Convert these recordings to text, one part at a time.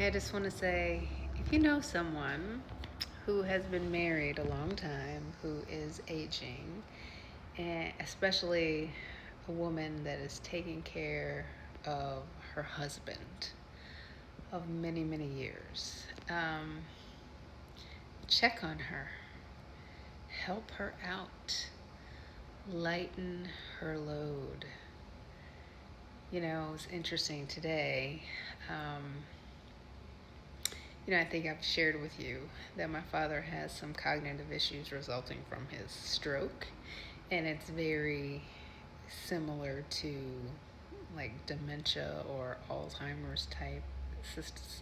I just want to say if you know someone who has been married a long time, who is aging, and especially a woman that is taking care of her husband of many, many years, check on her, help her out, lighten her load. It's interesting today. Um, I think I've shared with you that my father has some cognitive issues resulting from his stroke, and it's very similar to like dementia or Alzheimer's type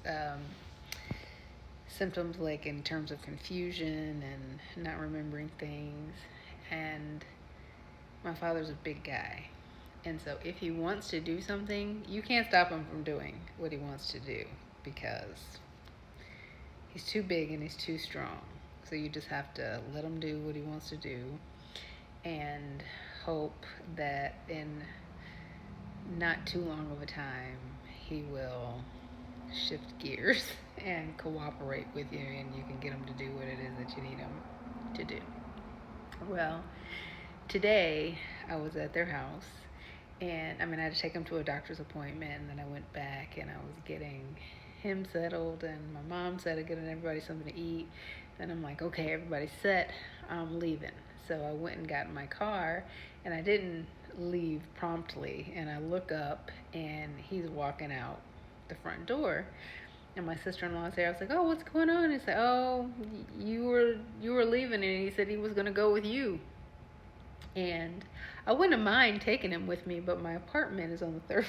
um, symptoms, like in terms of confusion and not remembering things. And my father's a big guy. And so if he wants to do something, you can't stop him from doing what he wants to do because he's too big and he's too strong. So you just have to let him do what he wants to do and hope that in not too long of a time he will shift gears and cooperate with you and you can get him to do what it is that you need him to do. Well, today I was at their house and I had to take him to a doctor's appointment, and then I went back and I was getting him settled and my mom settled, getting everybody something to eat. And I'm like, okay, everybody's set, I'm leaving. So I went and got in my car, and I didn't leave promptly, and I look up and he's walking out the front door, and my sister-in-law's there. I was like, oh, what's going on? He said, oh, you were leaving, and he said he was going to go with you. And I wouldn't mind taking him with me, but my apartment is on the third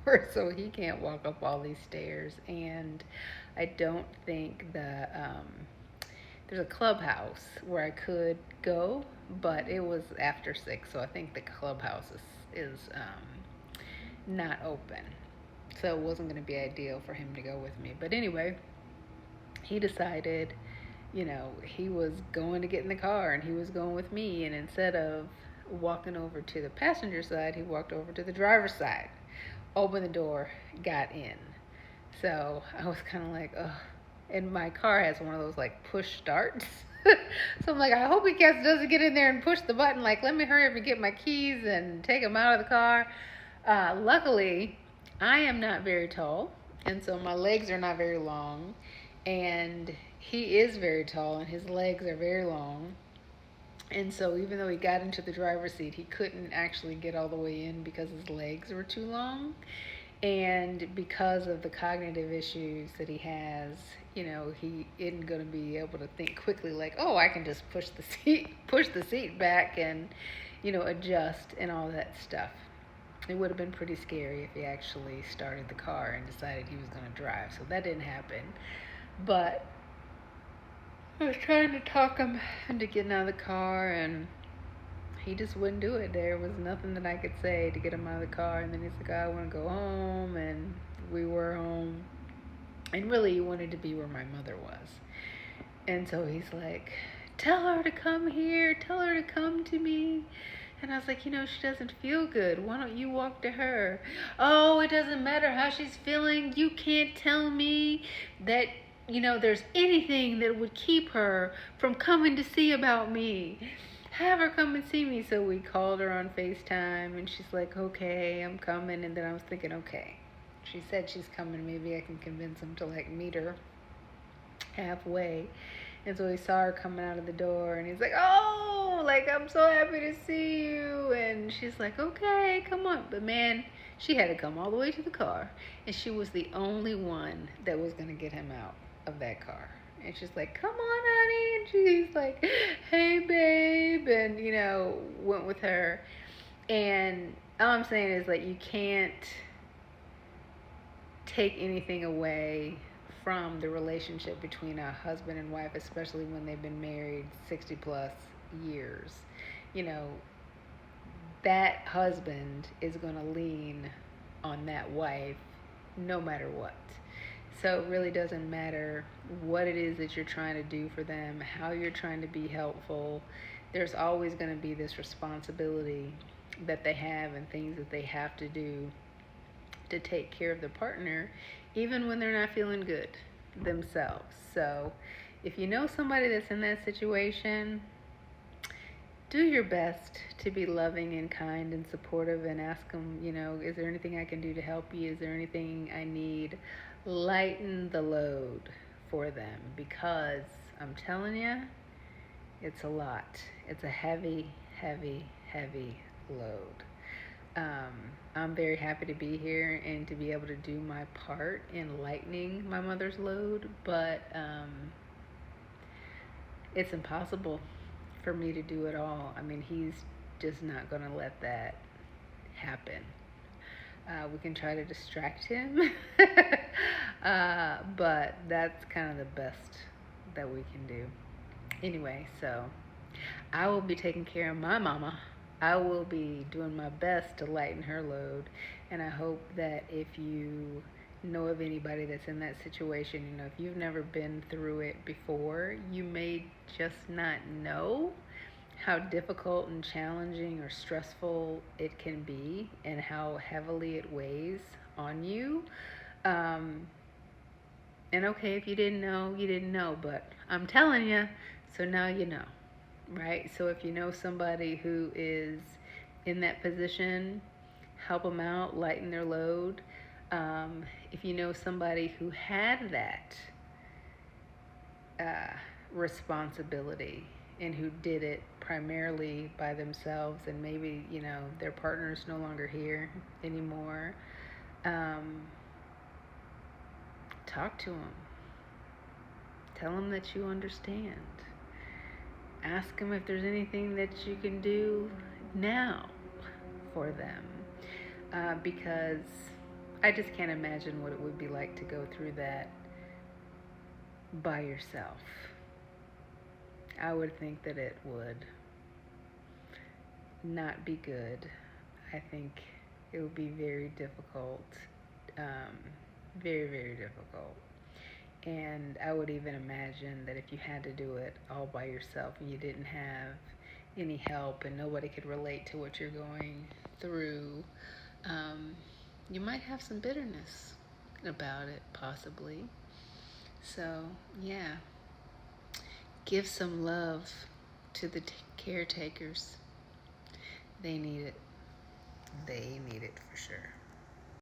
floor, so he can't walk up all these stairs. And I don't think there's a clubhouse where I could go, but it was after 6, so I think the clubhouse is not open. So it wasn't going to be ideal for him to go with me. But anyway, he decided, he was going to get in the car and he was going with me. And instead of walking over to the passenger side, he walked over to the driver's side, opened the door, got in. So I was kind of like, ugh. And my car has one of those like push starts. So I'm like, I hope he doesn't get in there and push the button. Like, let me hurry up and get my keys and take him out of the car. Luckily, I am not very tall, and so my legs are not very long. And he is very tall, and his legs are very long. And so even though he got into the driver's seat, he couldn't actually get all the way in because his legs were too long. And because of the cognitive issues that he has, he isn't going to be able to think quickly like, oh, I can just push the seat back and, adjust and all that stuff. It would have been pretty scary if he actually started the car and decided he was going to drive. So that didn't happen. But I was trying to talk him into getting out of the car, and he just wouldn't do it. There was nothing that I could say to get him out of the car. And then he's like, I want to go home. And we were home. And really, he wanted to be where my mother was. And so he's like, tell her to come here. Tell her to come to me. And I was like, she doesn't feel good. Why don't you walk to her? Oh, it doesn't matter how she's feeling. You can't tell me that, there's anything that would keep her from coming to see about me. Have her come and see me. So we called her on FaceTime, and she's like, okay, I'm coming. And then I was thinking, okay, she said she's coming. Maybe I can convince him to meet her halfway. And so he saw her coming out of the door, and he's like, oh, I'm so happy to see you. And she's like, okay, come on. But man, she had to come all the way to the car, and she was the only one that was going to get him out of that car. And she's like, come on, honey. And she's like, hey, babe. And, went with her. And all I'm saying is, you can't take anything away from the relationship between a husband and wife, especially when they've been married 60 plus years. That husband is going to lean on that wife no matter what. So it really doesn't matter what it is that you're trying to do for them, how you're trying to be helpful. There's always going to be this responsibility that they have and things that they have to do to take care of the partner even when they're not feeling good themselves. So if you know somebody that's in that situation, do your best to be loving and kind and supportive, and ask them, is there anything I can do to help you? Is there anything I need? Lighten the load for them, because I'm telling you, it's a lot. It's a heavy, heavy, heavy load. I'm very happy to be here and to be able to do my part in lightening my mother's load, but it's impossible for me to do it all. I mean, he's just not going to let that happen. We can try to distract him, but that's kind of the best that we can do. Anyway, so I will be taking care of my mama. I will be doing my best to lighten her load, and I hope that if you know of anybody that's in that situation, if you've never been through it before, you may just not know how difficult and challenging or stressful it can be, and how heavily it weighs on you. And okay, if you didn't know, you didn't know, but I'm telling you, so now you know, right? So if you know somebody who is in that position, help them out, lighten their load. If you know somebody who had that responsibility and who did it primarily by themselves, and maybe, their partner's no longer here anymore, talk to them. Tell them that you understand. Ask them if there's anything that you can do now for them. Because I just can't imagine what it would be like to go through that by yourself. I would think that it would not be good. I think it would be very difficult. Very, very difficult. And I would even imagine that if you had to do it all by yourself and you didn't have any help and nobody could relate to what you're going through, you might have some bitterness about it, possibly. So, yeah, give some love to the caretakers. They need it. They need it for sure.